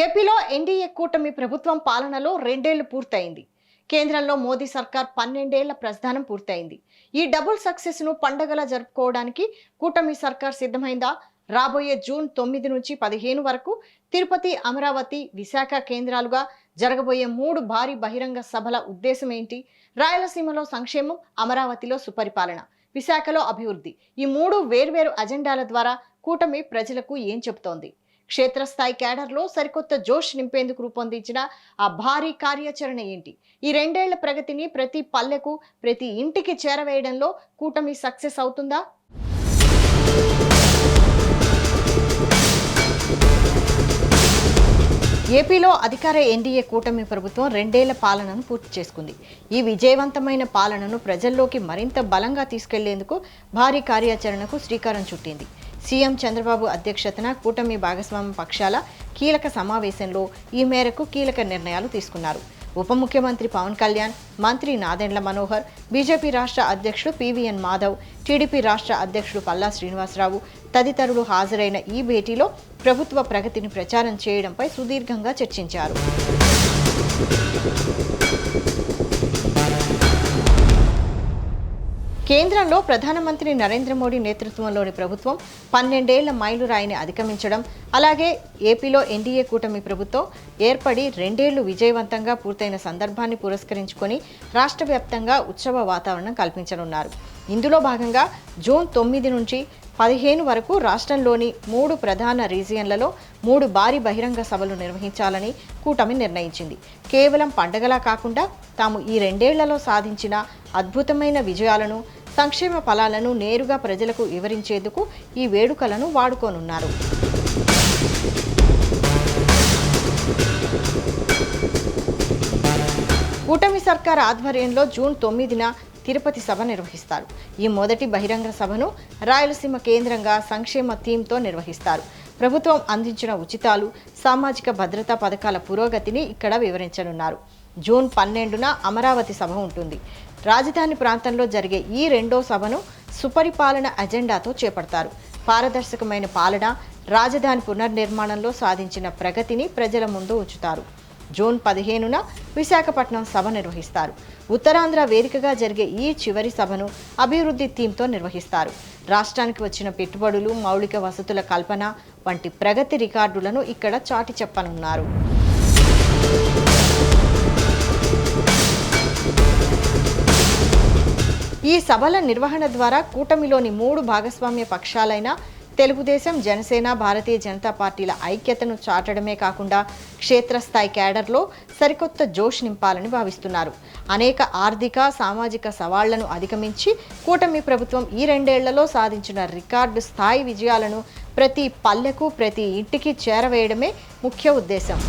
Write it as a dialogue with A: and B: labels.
A: ఏపీలో ఎన్డీఏ కూటమి ప్రభుత్వం పాలనలో 2 ఏళ్లు పూర్తయింది. కేంద్రంలో మోదీ సర్కార్ 12 ఏళ్ల ప్రస్థానం పూర్తయింది. ఈ డబుల్ సక్సెస్ ను పండగలా జరుపుకోవడానికి కూటమి సర్కార్ సిద్ధమైందా? రాబోయే జూన్ 9 నుంచి 15 వరకు తిరుపతి, అమరావతి, విశాఖ కేంద్రాలుగా జరగబోయే 3 భారీ బహిరంగ సభల ఉద్దేశం ఏంటి? రాయలసీమలో సంక్షేమం, అమరావతిలో సుపరిపాలన, విశాఖలో అభివృద్ధి. ఈ 3 వేర్వేరు అజెండాల ద్వారా కూటమి ప్రజలకు ఏం చెబుతోంది? క్షేత్రస్థాయి క్యాడర్లో సరికొత్త జోష్ నింపేందుకు రూపొందించిన ఆ భారీ కార్యాచరణ ఏంటి? ఈ 2 ఏళ్ల ప్రగతిని ప్రతి పల్లెకు, ప్రతి ఇంటికి చేరవేయడంలో కూటమి సక్సెస్ అవుతుందా? ఏపీలో అధికార ఎన్డీఏ కూటమి ప్రభుత్వం 2 ఏళ్ల పాలనను పూర్తి చేసుకుంది. ఈ విజయవంతమైన పాలనను ప్రజల్లోకి మరింత బలంగా తీసుకెళ్లేందుకు భారీ కార్యాచరణకు శ్రీకారం చుట్టింది. సీఎం చంద్రబాబు అధ్యక్షతన కూటమి భాగస్వామ్య పక్షాల కీలక సమావేశంలో ఈ మేరకు కీలక నిర్ణయాలు తీసుకున్నారు. ఉప ముఖ్యమంత్రి పవన్ కళ్యాణ్, మంత్రి నాదెండ్ల మనోహర్, బీజేపీ రాష్ట్ర అధ్యక్షుడు పీవీఎన్ మాధవ్, టీడీపీ రాష్ట్ర అధ్యక్షుడు పల్లా శ్రీనివాసరావు తదితరులు హాజరైన ఈ భేటీలో ప్రభుత్వ ప్రగతిని ప్రచారం చేయడంపై సుదీర్ఘంగా చర్చించారు. కేంద్రంలో ప్రధానమంత్రి నరేంద్ర మోడీ నేతృత్వంలోని ప్రభుత్వం 12 ఏళ్ల మైలురాయిని అధిగమించడం, అలాగే ఏపీలో ఎన్డీఏ కూటమి ప్రభుత్వం ఏర్పడి 2 ఏళ్లు విజయవంతంగా పూర్తయిన సందర్భాన్ని పురస్కరించుకొని రాష్ట్ర వ్యాప్తంగా ఉత్సవ వాతావరణం కల్పించనున్నారు. ఇందులో భాగంగా జూన్ 9 నుంచి 15 వరకు రాష్ట్రంలోని 3 ప్రధాన రీజియన్లలో 3 భారీ బహిరంగ సభలు నిర్వహించాలని కూటమి నిర్ణయించింది. కేవలం పండగలా కాకుండా తాము ఈ 2 ఏళ్లలో సాధించిన అద్భుతమైన విజయాలను, సంక్షేమ ఫలాలను నేరుగా ప్రజలకు వివరించేందుకు ఈ వేడుకలను వాడుకోనున్నారు. కూటమి సర్కార్ ఆధ్వర్యంలో జూన్ 9న తిరుపతి సభ నిర్వహిస్తారు. ఈ మొదటి బహిరంగ సభను రాయలసీమ కేంద్రంగా సంక్షేమ థీమ్తో నిర్వహిస్తారు. ప్రభుత్వం అందించిన ఉచితాలు, సామాజిక భద్రతా పథకాల పురోగతిని ఇక్కడ వివరించనున్నారు. జూన్ 12న అమరావతి సభ ఉంటుంది. రాజధాని ప్రాంతంలో జరిగే ఈ 2వ సభను సుపరిపాలన అజెండాతో చేపడతారు. పారదర్శకమైన పాలన, రాజధాని పునర్నిర్మాణంలో సాధించిన ప్రగతిని ప్రజల ముందు ఉంచుతారు. జూన్ 15న విశాఖపట్నం సభ నిర్వహిస్తారు. ఉత్తరాంధ్ర వేదికగా జరిగే ఈ చివరి సభను అభివృద్ధి థీమ్తో నిర్వహిస్తారు. రాష్ట్రానికి వచ్చిన పెట్టుబడులు, మౌలిక వసతుల కల్పన వంటి ప్రగతి రికార్డులను ఇక్కడ చాటి చెప్పనున్నారు. ఈ సభల నిర్వహణ ద్వారా కూటమిలోని 3 భాగస్వామ్య పక్షాలైన తెలుగుదేశం, జనసేన, భారతీయ జనతా పార్టీల ఐక్యతను చాటడమే కాకుండా క్షేత్రస్థాయి క్యాడర్లో సరికొత్త జోష్ నింపాలని భావిస్తున్నారు. అనేక ఆర్థిక, సామాజిక సవాళ్లను అధిగమించి కూటమి ప్రభుత్వం ఈ 2 ఏళ్లలో సాధించిన రికార్డు స్థాయి విజయాలను ప్రతి పల్లెకు, ప్రతి ఇంటికి చేరవేయడమే ముఖ్య ఉద్దేశం.